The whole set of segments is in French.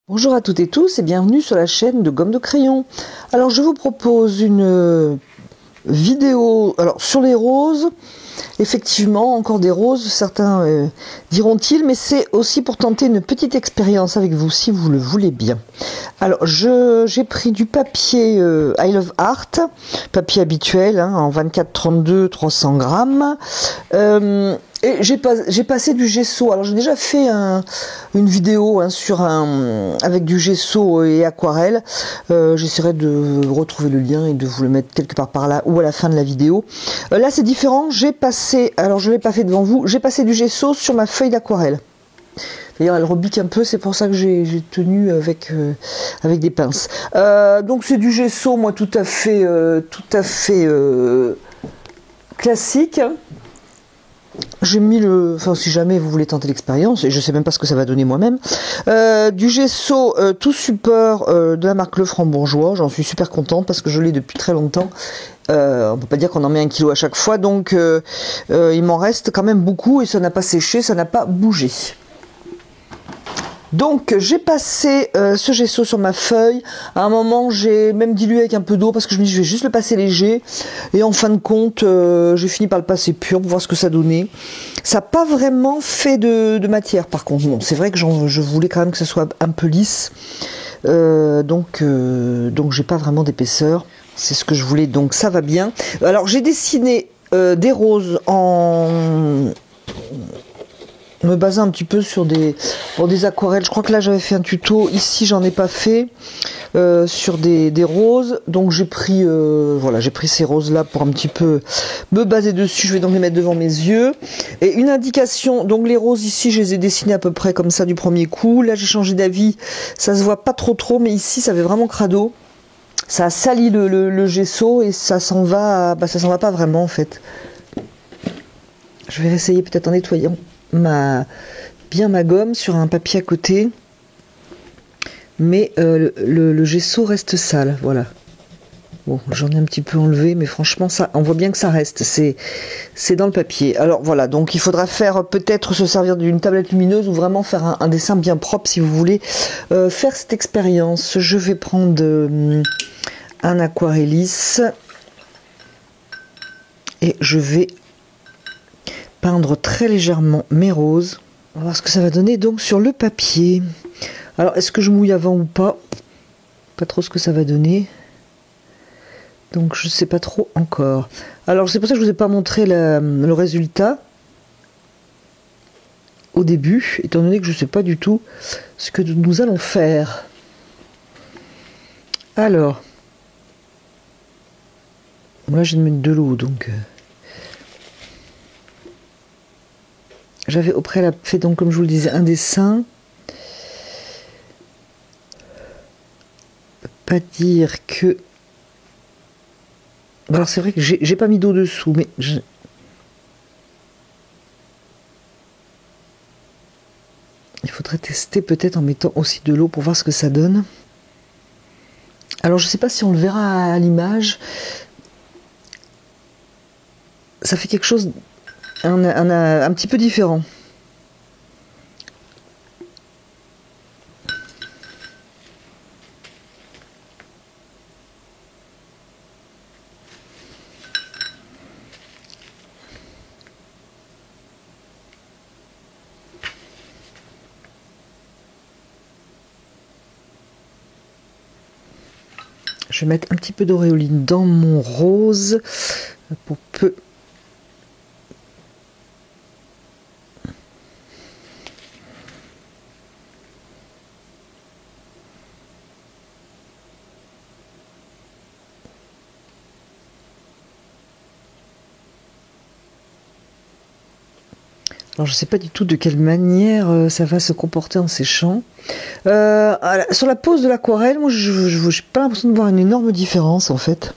Bonjour à toutes et tous et bienvenue sur la chaîne de Gomme de Crayon. Alors je vous propose une vidéo sur les roses. Effectivement, encore des roses, certains diront-ils, mais c'est aussi pour tenter une petite expérience avec vous si vous le voulez bien. Alors j'ai pris du papier I Love Art, papier habituel en 24-32 300 grammes. Et j'ai passé du gesso. Alors j'ai déjà fait une vidéo avec du gesso et aquarelle. J'essaierai de retrouver le lien et de vous le mettre quelque part par là ou à la fin de la vidéo. Là c'est différent. Alors je l'ai pas fait devant vous. J'ai passé du gesso sur ma feuille d'aquarelle. D'ailleurs, elle rebique un peu, c'est pour ça que j'ai tenu avec des pinces. Donc c'est du gesso, moi tout à fait classique. J'ai mis si jamais vous voulez tenter l'expérience, et je sais même pas ce que ça va donner moi-même, du gesso tout support de la marque Le Franc-Bourgeois. J'en suis super contente parce que je l'ai depuis très longtemps. On peut pas dire qu'on en met 1 kilo à chaque fois, donc il m'en reste quand même beaucoup et ça n'a pas séché, ça n'a pas bougé. Donc j'ai passé ce gesso sur ma feuille. À un moment j'ai même dilué avec un peu d'eau parce que je me dis je vais juste le passer léger. Et en fin de compte j'ai fini par le passer pur pour voir ce que ça donnait. Ça n'a pas vraiment fait de matière par contre. Bon, c'est vrai que je voulais quand même que ça soit un peu lisse. Donc j'ai pas vraiment d'épaisseur. C'est ce que je voulais, donc ça va bien. Alors j'ai dessiné des roses me basant un petit peu sur des aquarelles. Je crois que là j'avais fait un tuto, ici j'en ai pas fait, sur des roses. Donc j'ai pris ces roses là pour un petit peu me baser dessus. Je vais donc les mettre devant mes yeux. Et une indication, donc les roses ici je les ai dessinées à peu près comme ça du premier coup. Là j'ai changé d'avis, ça se voit pas trop, mais ici ça fait vraiment crado. Ça a sali le gesso et ça s'en va, ça s'en va pas vraiment en fait. Je vais essayer peut-être en nettoyant bien ma gomme sur un papier à côté, mais le gesso reste sale, voilà. Bon, j'en ai un petit peu enlevé, mais franchement ça, on voit bien que ça reste, c'est dans le papier. Alors voilà, donc il faudra peut-être se servir d'une tablette lumineuse ou vraiment faire un dessin bien propre si vous voulez faire cette expérience. Je vais prendre un aquarellis et je vais peindre très légèrement mes roses. On va voir ce que ça va donner donc sur le papier. Alors est-ce que je mouille avant ou pas? Pas trop ce que ça va donner. Donc je sais pas trop encore. Alors c'est pour ça que je vous ai pas montré le résultat au début, étant donné que je sais pas du tout ce que nous allons faire. Alors là je vais mettre de l'eau donc. J'avais au préalable fait donc comme je vous le disais un dessin. Pas dire que. Alors c'est vrai que j'ai pas mis d'eau dessous, mais il faudrait tester peut-être en mettant aussi de l'eau pour voir ce que ça donne. Alors je sais pas si on le verra à l'image. Ça fait quelque chose un petit peu différent. Je vais mettre un petit peu d'auréoline dans mon rose pour peu. Alors je ne sais pas du tout de quelle manière ça va se comporter en séchant. Sur la pose de l'aquarelle, moi je n'ai pas l'impression de voir une énorme différence en fait.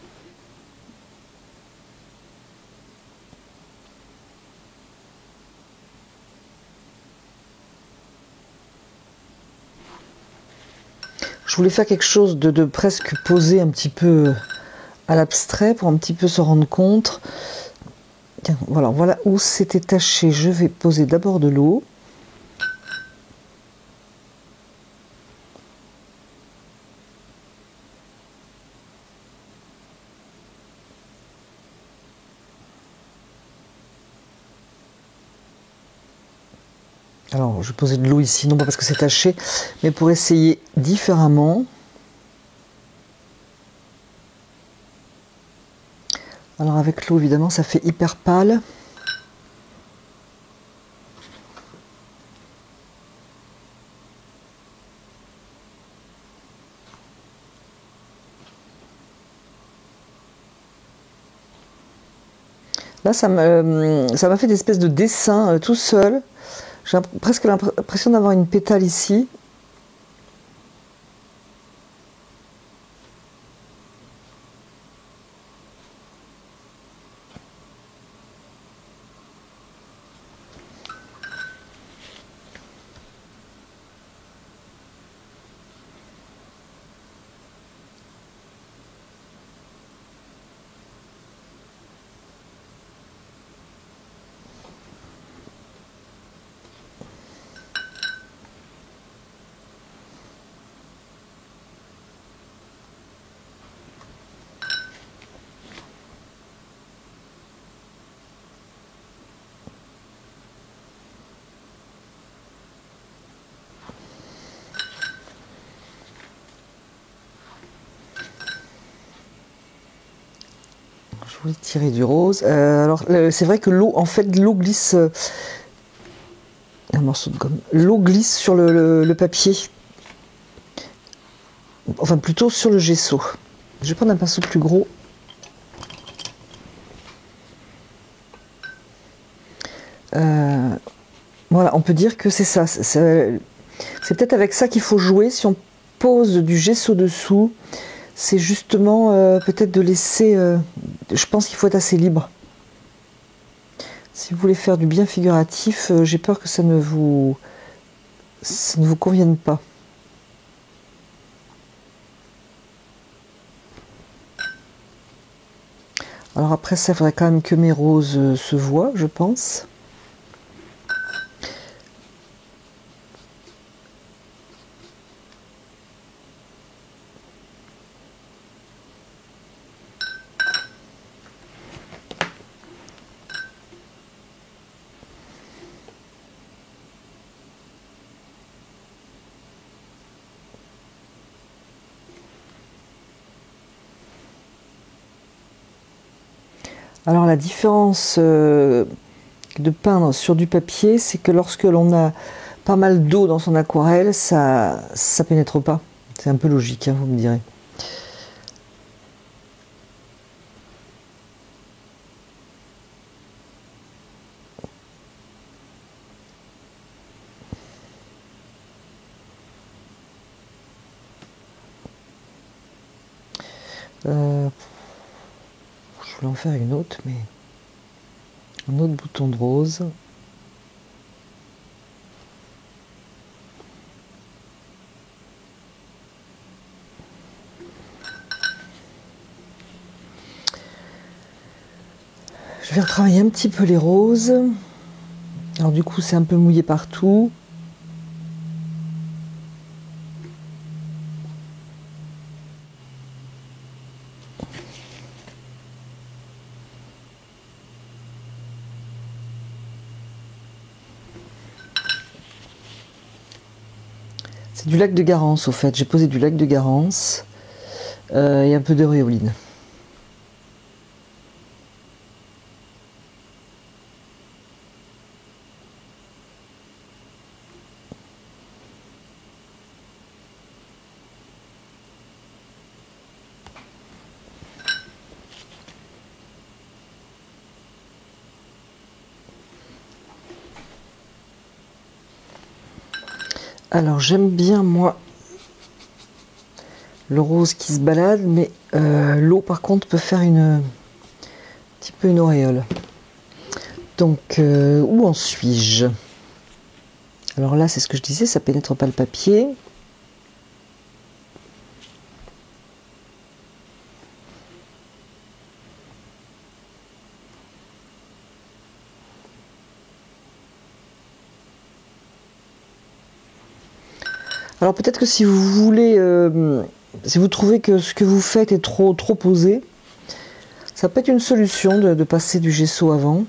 Je voulais faire quelque chose de presque posé un petit peu à l'abstrait pour un petit peu se rendre compte. Tiens, voilà où c'était taché. Je vais poser d'abord de l'eau. Alors, je vais poser de l'eau ici, non pas parce que c'est taché, mais pour essayer différemment. Alors avec l'eau, évidemment, ça fait hyper pâle. Là, ça m'a fait des espèces de dessins tout seul. J'ai presque l'impression d'avoir une pétale ici. Je voulais tirer du rose. Alors, c'est vrai que l'eau, en fait, l'eau glisse. Un morceau de gomme. L'eau glisse sur le papier. Enfin, plutôt sur le gesso. Je vais prendre un pinceau plus gros. Voilà, on peut dire que c'est ça. C'est peut-être avec ça qu'il faut jouer. Si on pose du gesso dessous, c'est justement peut-être de laisser... je pense qu'il faut être assez libre. Si vous voulez faire du bien figuratif, j'ai peur que ça ne vous convienne pas. Alors après, ça faudrait quand même que mes roses se voient, je pense. Alors la différence de peindre sur du papier, c'est que lorsque l'on a pas mal d'eau dans son aquarelle, ça pénètre pas. C'est un peu logique, hein, vous me direz. Je voulais en faire une autre, mais un autre bouton de rose. Je vais retravailler un petit peu les roses. Alors du coup, c'est un peu mouillé partout. C'est du lac de Garance au fait, j'ai posé du lac de Garance et un peu d'auréoline. Alors j'aime bien moi le rose qui se balade, mais l'eau par contre peut faire un petit peu une auréole. Donc où en suis-je? Alors là c'est ce que je disais, ça pénètre pas le papier. Alors peut-être que si vous voulez, si vous trouvez que ce que vous faites est trop posé, ça peut être une solution de passer du gesso avant.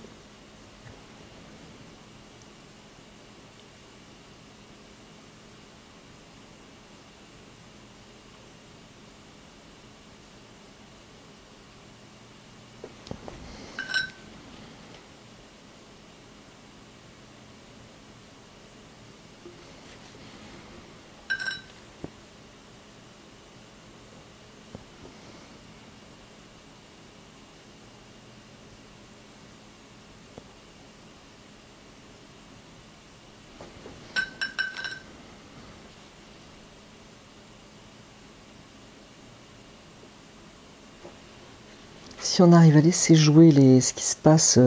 si on arrive à laisser jouer ce qui se passe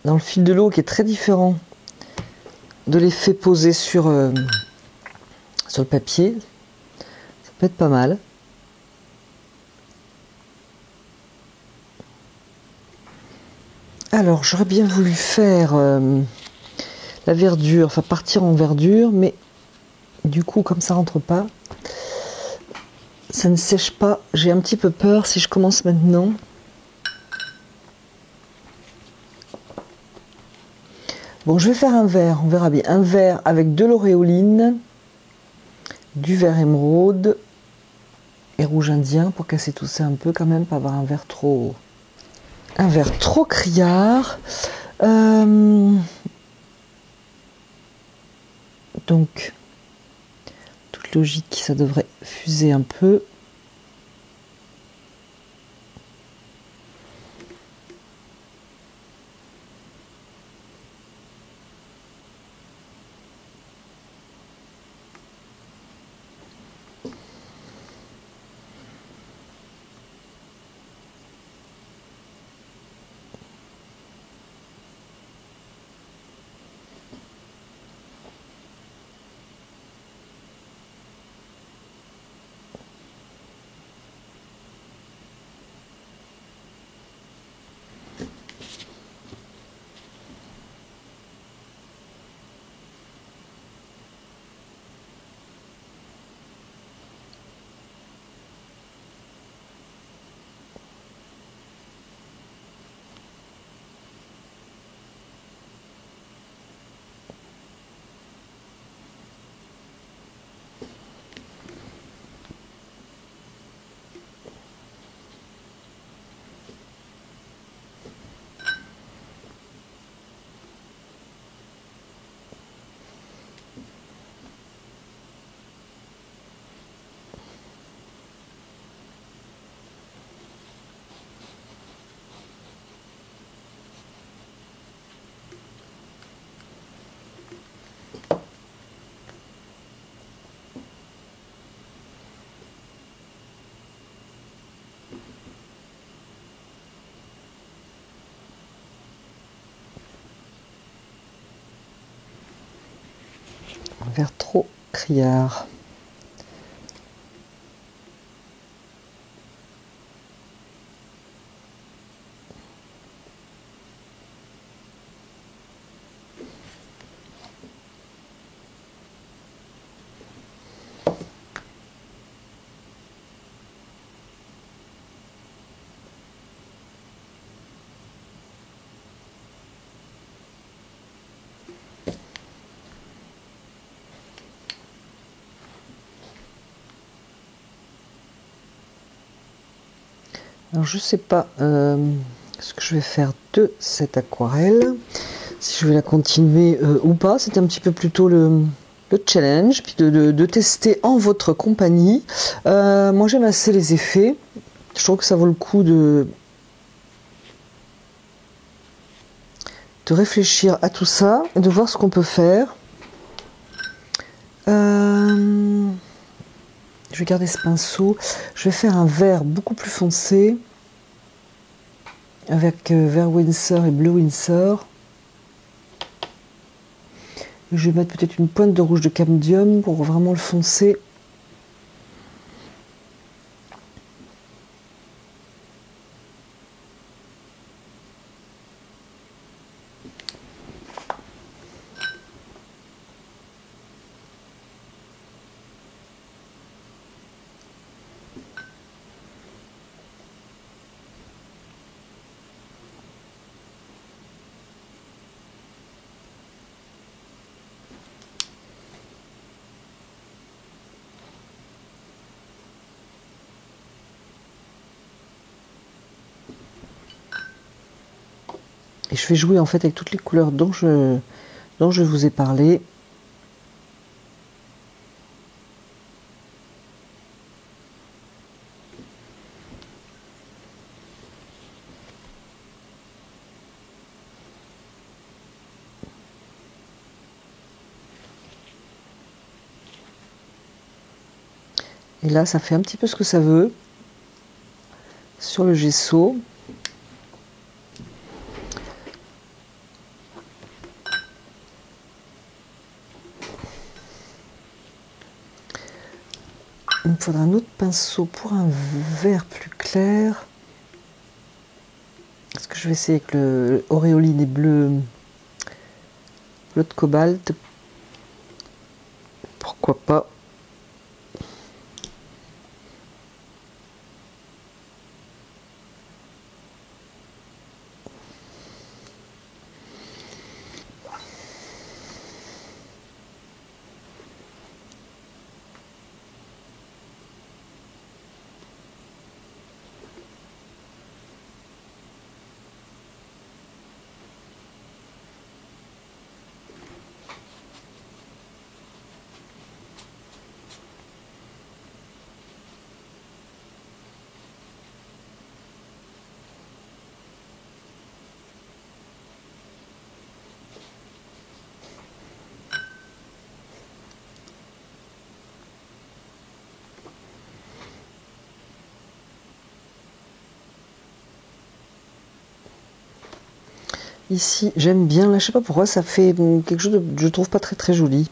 dans le fil de l'eau, qui est très différent de l'effet posé sur le papier, ça peut être pas mal. Alors, j'aurais bien voulu faire la verdure, enfin partir en verdure, mais du coup, comme ça rentre pas, ça ne sèche pas. J'ai un petit peu peur si je commence maintenant. Bon, je vais faire un vert, on verra bien. Un vert avec de l'auréoline, du vert émeraude et rouge indien pour casser tout ça un peu quand même, pas avoir un vert trop criard. Donc, toute logique, ça devrait fuser un peu. Un vert trop criard. Alors je sais pas ce que je vais faire de cette aquarelle, si je vais la continuer ou pas. C'était un petit peu plutôt le challenge, puis de tester en votre compagnie. Moi j'aime assez les effets. Je trouve que ça vaut le coup de réfléchir à tout ça et de voir ce qu'on peut faire. Je vais garder ce pinceau. Je vais faire un vert beaucoup plus foncé avec vert Winsor et bleu Winsor. Je vais mettre peut-être une pointe de rouge de camdium pour vraiment le foncer. Et je vais jouer en fait avec toutes les couleurs dont je vous ai parlé. Et là, ça fait un petit peu ce que ça veut. sur le gesso. Il me faudra un autre pinceau pour un vert plus clair. Est-ce que je vais essayer avec le auréoline et bleu de cobalt? Pourquoi pas? Ici, j'aime bien, là, je sais pas pourquoi, ça fait quelque chose de, je trouve pas très joli.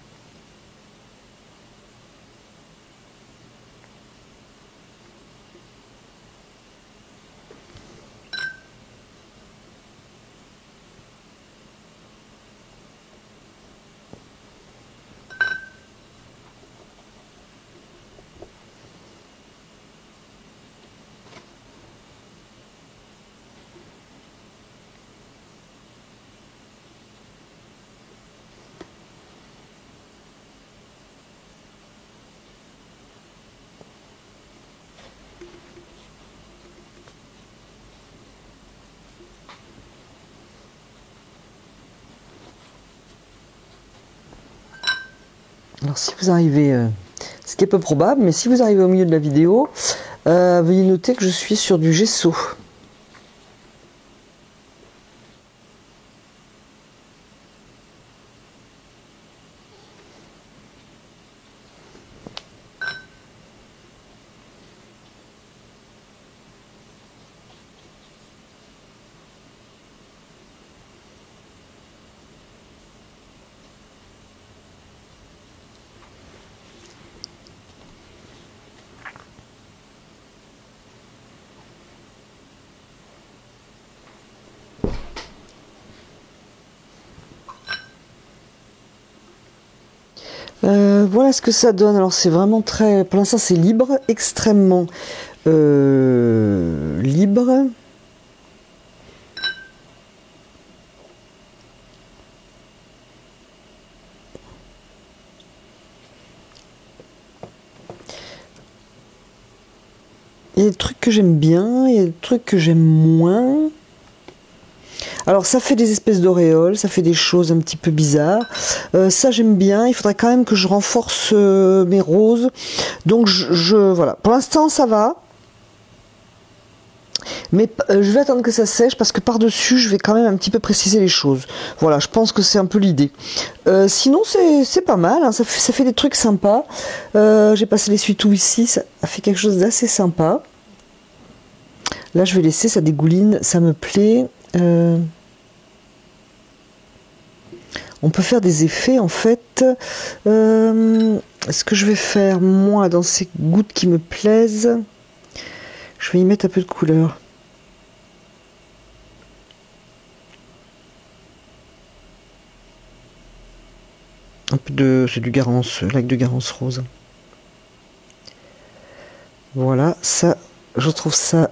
Alors si vous arrivez, ce qui est peu probable, mais si vous arrivez au milieu de la vidéo, veuillez noter que je suis sur du gesso. Voilà ce que ça donne. Alors c'est vraiment très... Pour l'instant c'est libre, extrêmement libre. Il y a des trucs que j'aime bien, il y a des trucs que j'aime moins. Alors ça fait des espèces d'auréoles, ça fait des choses un petit peu bizarres. Ça j'aime bien, il faudrait quand même que je renforce mes roses. Donc voilà, pour l'instant ça va. Mais je vais attendre que ça sèche parce que par-dessus je vais quand même un petit peu préciser les choses. Voilà, je pense que c'est un peu l'idée. Sinon c'est pas mal, hein, ça fait des trucs sympas. J'ai passé l'essuie-tout ici, ça a fait quelque chose d'assez sympa. Là je vais laisser, ça dégouline, ça me plaît. On peut faire des effets en fait. Ce que je vais faire moi dans ces gouttes qui me plaisent, je vais y mettre un peu de couleur. Un peu de, c'est du Garance, lac de Garance rose. Voilà, ça, je trouve ça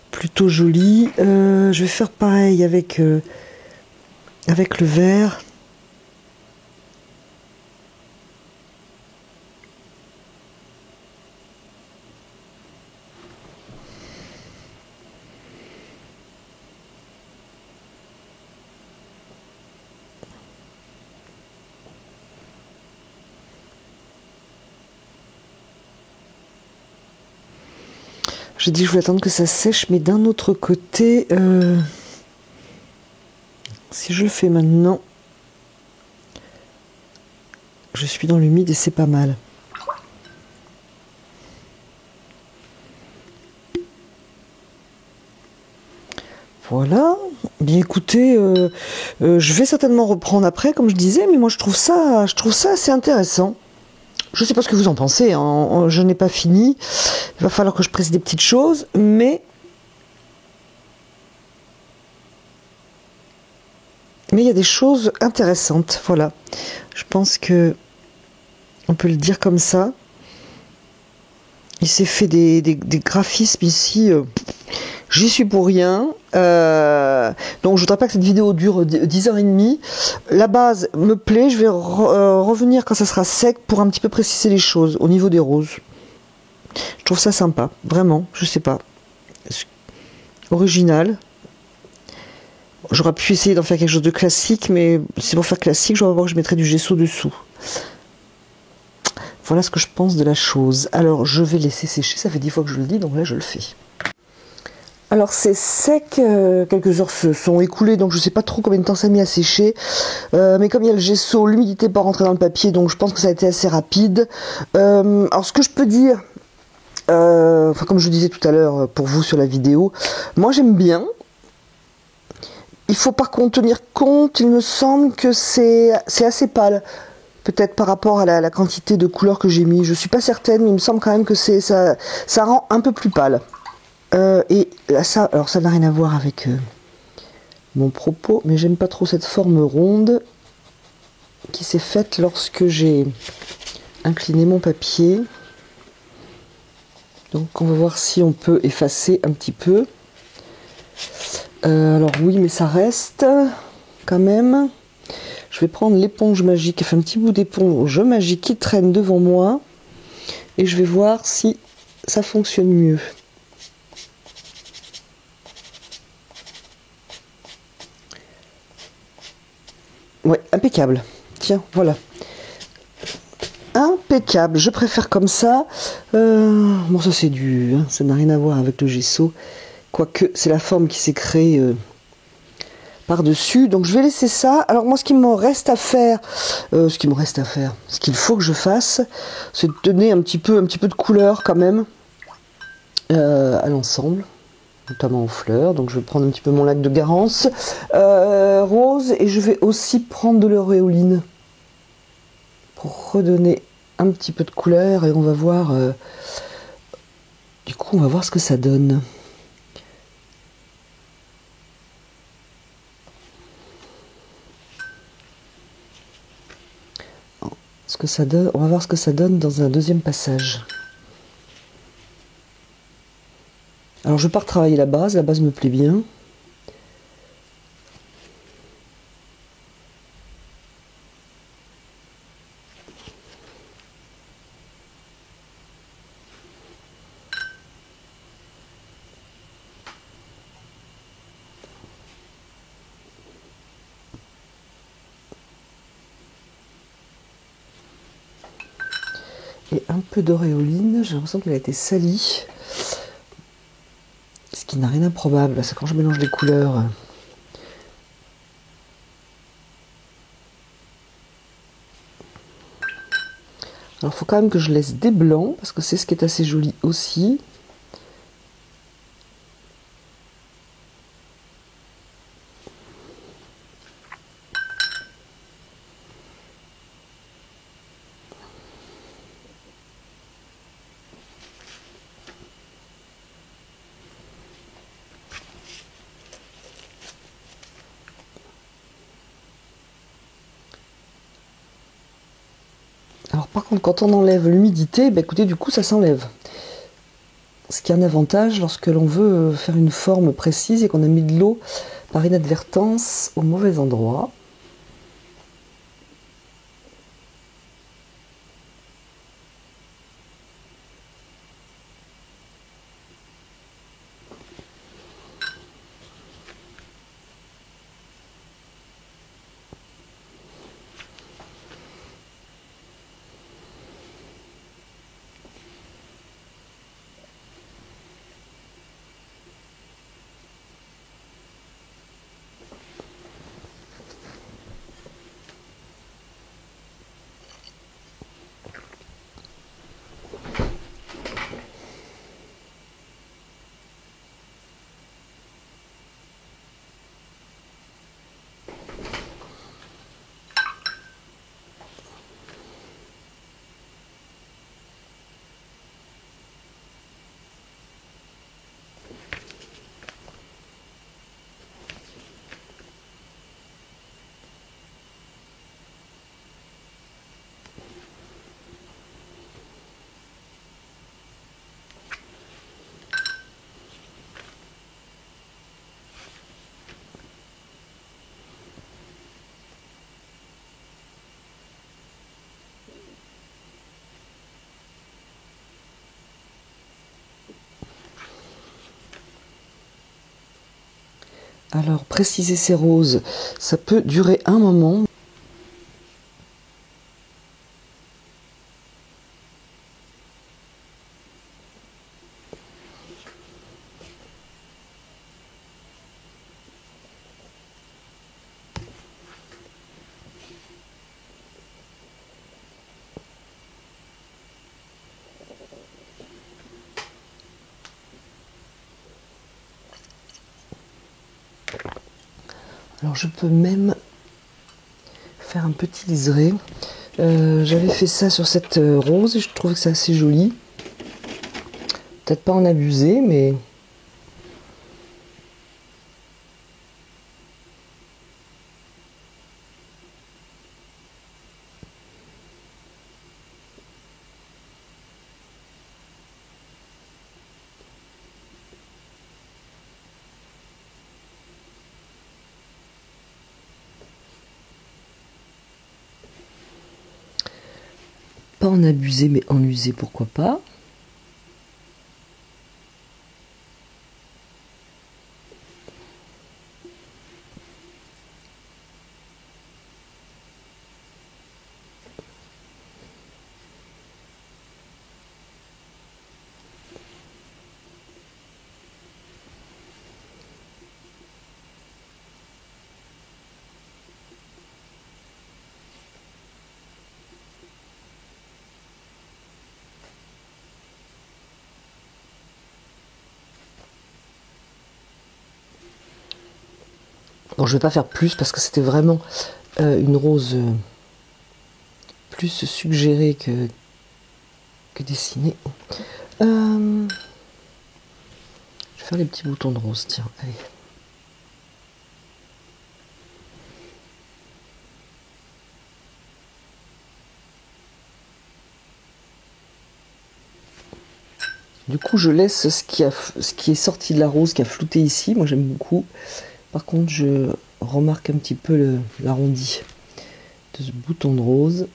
plutôt joli. Je vais faire pareil avec le vert. J'ai dit que je voulais attendre que ça sèche, mais d'un autre côté, si je le fais maintenant, je suis dans l'humide et c'est pas mal. Voilà. Bien écoutez, je vais certainement reprendre après, comme je disais, mais moi je trouve ça assez intéressant. Je sais pas ce que vous en pensez, hein. Je n'ai pas fini. Il va falloir que je presse des petites choses, mais il y a des choses intéressantes. Voilà. Je pense que on peut le dire comme ça. Il s'est fait des graphismes ici. J'y suis pour rien. Donc je voudrais pas que cette vidéo dure 10h30. La base me plaît. Je vais revenir quand ça sera sec pour un petit peu préciser les choses au niveau des roses. Je trouve ça sympa. Vraiment. Je sais pas. Original. J'aurais pu essayer d'en faire quelque chose de classique, mais c'est pour faire classique, je vais voir que je mettrai du gesso dessous. Voilà ce que je pense de la chose. Alors, je vais laisser sécher. Ça fait 10 fois que je le dis, donc là, je le fais. Alors, c'est sec. Quelques heures se sont écoulées, donc je ne sais pas trop combien de temps ça a mis à sécher. Mais comme il y a le gesso, l'humidité n'est pas rentrée dans le papier, donc je pense que ça a été assez rapide. Alors, ce que je peux dire, comme je le disais tout à l'heure pour vous sur la vidéo, moi, j'aime bien. Il faut par contre tenir compte, il me semble que c'est assez pâle. Peut-être par rapport à la quantité de couleurs que j'ai mis. Je suis pas certaine, mais il me semble quand même que ça rend un peu plus pâle. Et là, ça n'a rien à voir avec mon propos, mais j'aime pas trop cette forme ronde qui s'est faite lorsque j'ai incliné mon papier. Donc on va voir si on peut effacer un petit peu. Alors oui, mais ça reste quand même. Je vais prendre l'éponge magique, enfin un petit bout d'éponge magique qui traîne devant moi. Et je vais voir si ça fonctionne mieux. Ouais, impeccable. Tiens, voilà. Impeccable, je préfère comme ça. Bon, ça c'est ça n'a rien à voir avec le gesso. Quoique, c'est la forme qui s'est créée par-dessus. Donc je vais laisser ça. Alors moi, ce qu'il me reste à faire, ce qu'il faut que je fasse, c'est de donner un petit peu de couleur quand même à l'ensemble, notamment aux fleurs. Donc je vais prendre un petit peu mon lac de Garance rose, et je vais aussi prendre de l'auréoline pour redonner un petit peu de couleur, et on va voir du coup on va voir ce que ça donne. On va voir ce que ça donne dans un deuxième passage. Alors je pars travailler la base me plaît bien. Et un peu d'auréoline, j'ai l'impression qu'elle a été salie. Ce qui n'a rien d'improbable, c'est quand je mélange les couleurs. Alors il faut quand même que je laisse des blancs, parce que c'est ce qui est assez joli aussi. Alors par contre, quand on enlève l'humidité, écoutez, du coup ça s'enlève. Ce qui est un avantage lorsque l'on veut faire une forme précise et qu'on a mis de l'eau par inadvertance au mauvais endroit. Alors, préciser ces roses, ça peut durer un moment. Alors, je peux même faire un petit liseré. J'avais fait ça sur cette rose et je trouve que c'est assez joli. Peut-être pas en abuser, mais... Pas en abuser, mais en user, pourquoi pas. Bon, je vais pas faire plus parce que c'était vraiment une rose plus suggérée que dessinée. Je vais faire les petits boutons de rose, tiens, allez. Du coup, je laisse ce qui est sorti de la rose, qui a flouté ici. Moi, j'aime beaucoup. Par contre, je remarque un petit peu l'arrondi de ce bouton de rose.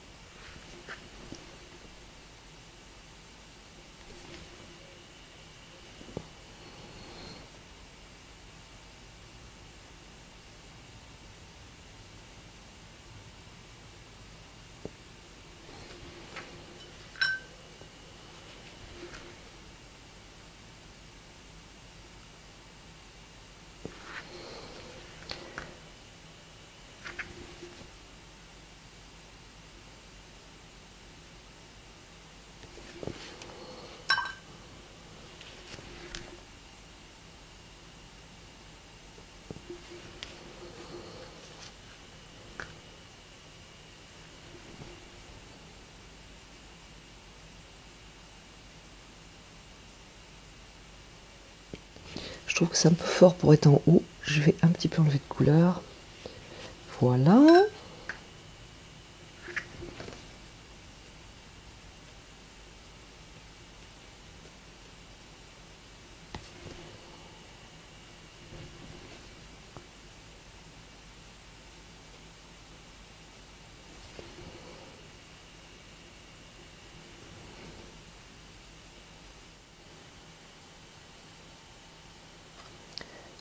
Je trouve que c'est un peu fort pour être en haut. Je vais un petit peu enlever de couleur. Voilà.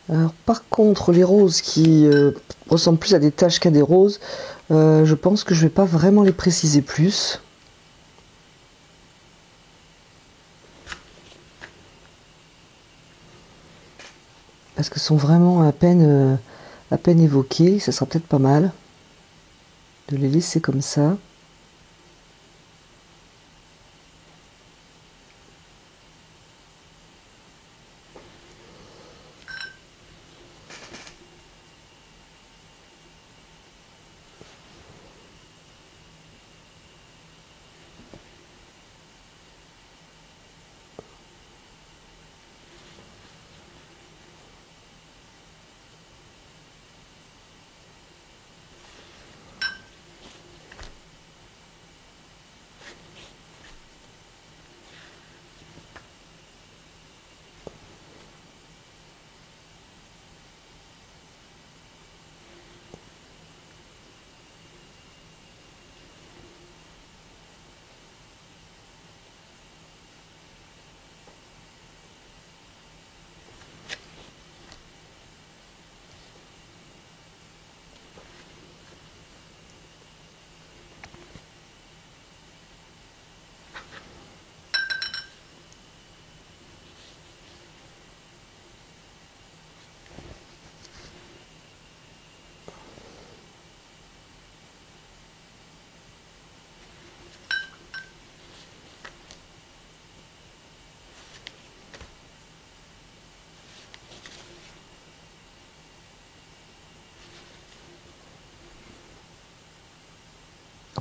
Alors, par contre, les roses qui ressemblent plus à des taches qu'à des roses, je pense que je vais pas vraiment les préciser plus. Parce qu'elles sont vraiment à peine évoquées. Ça sera peut-être pas mal de les laisser comme ça.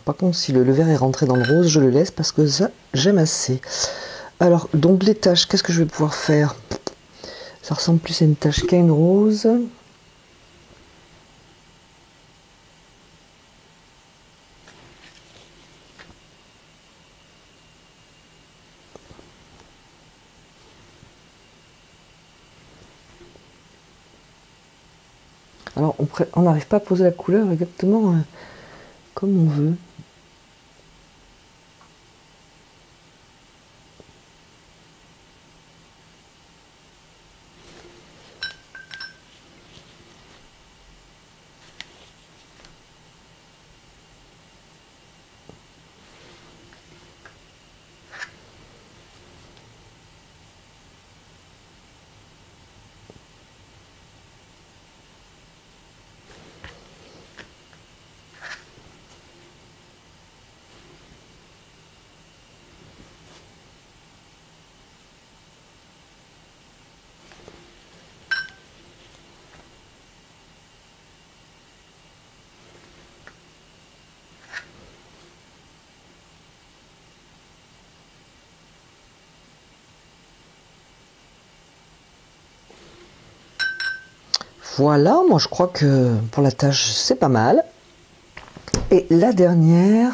par contre, si le vert est rentré dans le rose, je le laisse parce que ça, j'aime assez. Alors, donc les taches, qu'est-ce que je vais pouvoir faire? Ça ressemble plus à une tache qu'à une rose. Alors, on n'arrive pas à poser la couleur exactement comme on veut. Voilà, moi je crois que pour la tâche c'est pas mal. Et la dernière.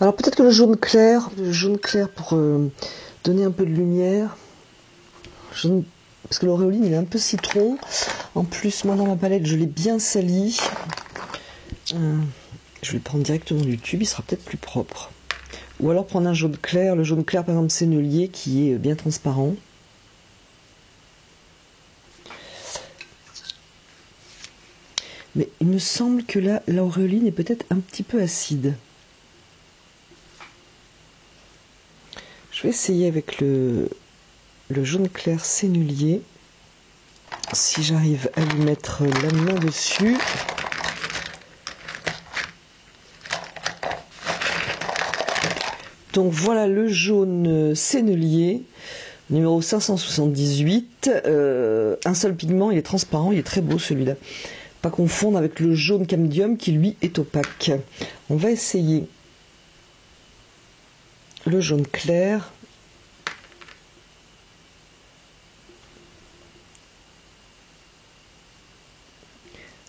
Alors peut-être que le jaune clair pour donner un peu de lumière. Parce que l'auréoline il est un peu citron. En plus, moi dans ma palette, je l'ai bien sali. Je vais le prendre directement du tube, il sera peut-être plus propre. Ou alors prendre un jaune clair, le jaune clair par exemple sennelier qui est bien transparent. Mais il me semble que là, l'auréoline est peut-être un petit peu acide. Je vais essayer avec le jaune clair sennelier. Si j'arrive à lui mettre la main dessus. Donc voilà le jaune sennelier, numéro 578. Un seul pigment, il est transparent, il est très beau celui-là. Pas confondre avec le jaune camdium qui lui est opaque. On va essayer le jaune clair.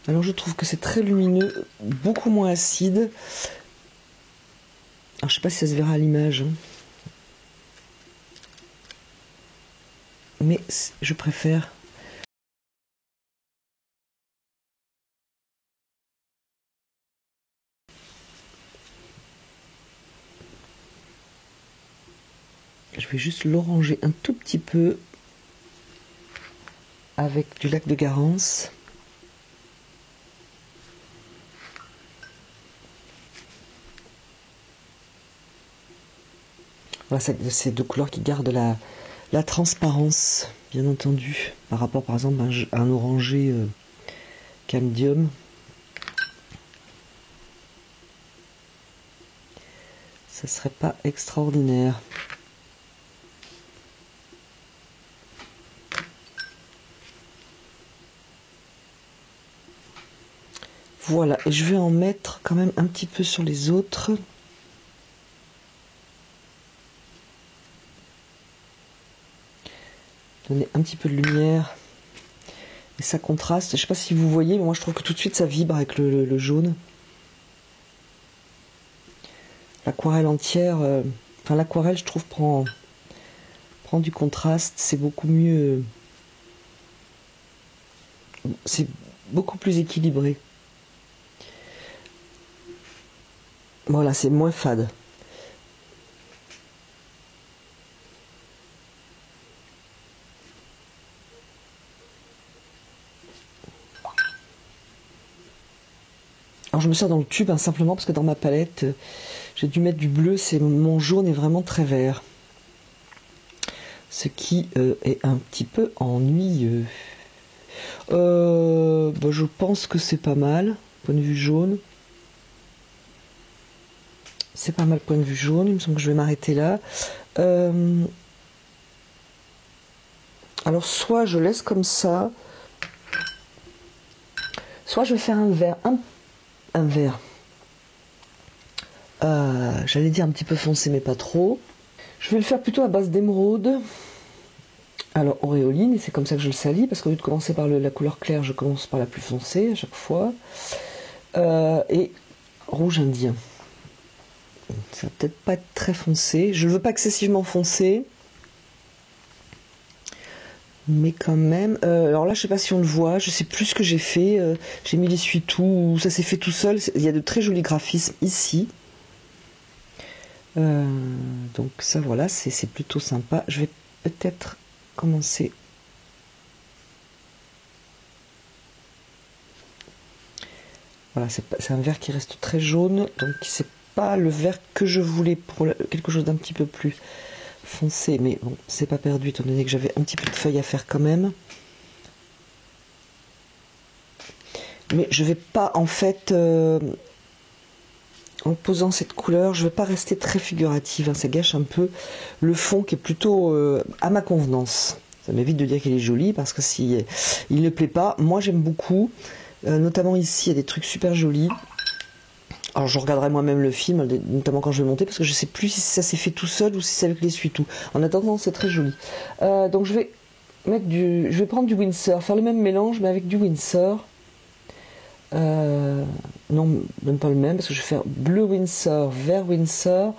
Alors je trouve que c'est très lumineux, beaucoup moins acide. Alors je sais pas si ça se verra à l'image. Mais je préfère. Je vais juste l'oranger un tout petit peu avec du lac de Garance. Voilà, c'est deux couleurs qui gardent la transparence, bien entendu, par rapport par exemple à un orangé camdium. Ça serait pas extraordinaire. Voilà, et je vais en mettre quand même un petit peu sur les autres. Donner un petit peu de lumière. Et ça contraste. Je sais pas si vous voyez, mais moi je trouve que tout de suite ça vibre avec le jaune. L'aquarelle entière, enfin l'aquarelle je trouve prend du contraste. C'est beaucoup mieux. C'est beaucoup plus équilibré. Voilà, c'est moins fade. Alors je me sers dans le tube hein, simplement parce que dans ma palette, j'ai dû mettre du bleu, mon jaune est vraiment très vert. Ce qui est un petit peu ennuyeux. Je pense que c'est pas mal, point de vue jaune. C'est pas mal, point de vue jaune, il me semble que je vais m'arrêter là. Alors soit je laisse comme ça, soit je vais faire un vert, un vert. J'allais dire un petit peu foncé mais pas trop. Je vais le faire plutôt à base d'émeraude. Alors auréoline, et c'est comme ça que je le salis, parce qu'au lieu de commencer par la couleur claire, je commence par la plus foncée à chaque fois. Et rouge indien. Ça va peut-être pas être très foncé. Je ne veux pas excessivement foncé. Mais quand même. Alors là, je sais pas si on le voit, je sais plus ce que j'ai fait. J'ai mis l'essuie-tout, ça s'est fait tout seul. Il y a de très jolis graphismes ici. Donc ça voilà, c'est plutôt sympa. Je vais peut-être commencer. Voilà, c'est un vert qui reste très jaune, donc c'est pas le vert que je voulais pour quelque chose d'un petit peu plus foncé, mais bon, c'est pas perdu étant donné que j'avais un petit peu de feuilles à faire quand même. Mais je vais pas en fait en posant cette couleur, je vais pas rester très figurative, hein, ça gâche un peu le fond qui est plutôt à ma convenance. Ça m'évite de dire qu'il est joli parce que si il ne plaît pas, moi j'aime beaucoup, notamment ici il y a des trucs super jolis. Alors je regarderai moi-même le film, notamment quand je vais monter, parce que je sais plus si ça s'est fait tout seul ou si c'est avec l'essuie-tout. En attendant, c'est très joli. Donc je vais prendre du Winsor, faire le même mélange mais avec du Winsor. Non, même pas le même, parce que je vais faire bleu Winsor, vert Winsor,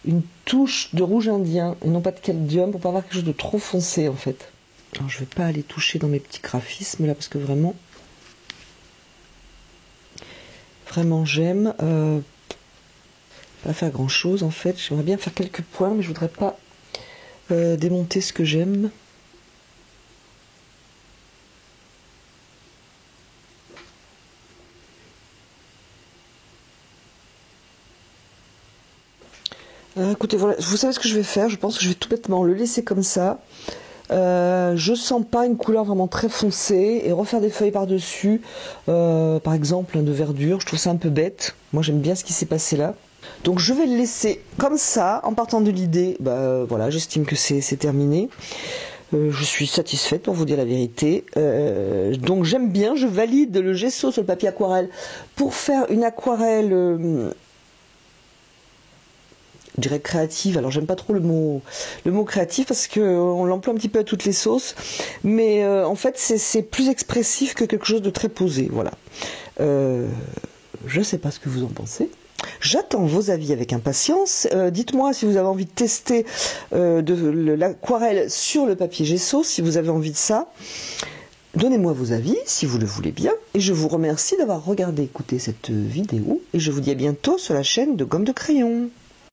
une touche de rouge indien, et non pas de caldium, pour pas avoir quelque chose de trop foncé en fait. Alors je vais pas aller toucher dans mes petits graphismes là, parce que vraiment j'aime. Pas faire grand chose en fait, j'aimerais bien faire quelques points, mais je voudrais pas démonter ce que j'aime. Écoutez, voilà, vous savez ce que je vais faire, je pense que je vais tout bêtement le laisser comme ça. Je sens pas une couleur vraiment très foncée et refaire des feuilles par-dessus, par exemple de verdure, je trouve ça un peu bête. Moi j'aime bien ce qui s'est passé là. Donc je vais le laisser comme ça, en partant de l'idée, voilà, j'estime que c'est terminé. Je suis satisfaite pour vous dire la vérité. Donc j'aime bien, je valide le gesso sur le papier aquarelle pour faire une aquarelle... je dirais créative, alors j'aime pas trop le mot créatif parce qu'on l'emploie un petit peu à toutes les sauces, mais en fait c'est plus expressif que quelque chose de très posé, voilà. Je sais pas ce que vous en pensez. J'attends vos avis avec impatience. Dites-moi si vous avez envie de tester l'aquarelle sur le papier gesso, si vous avez envie de ça. Donnez-moi vos avis si vous le voulez bien. Et je vous remercie d'avoir regardé, écouté cette vidéo. Et je vous dis à bientôt sur la chaîne de Gomme de Crayon.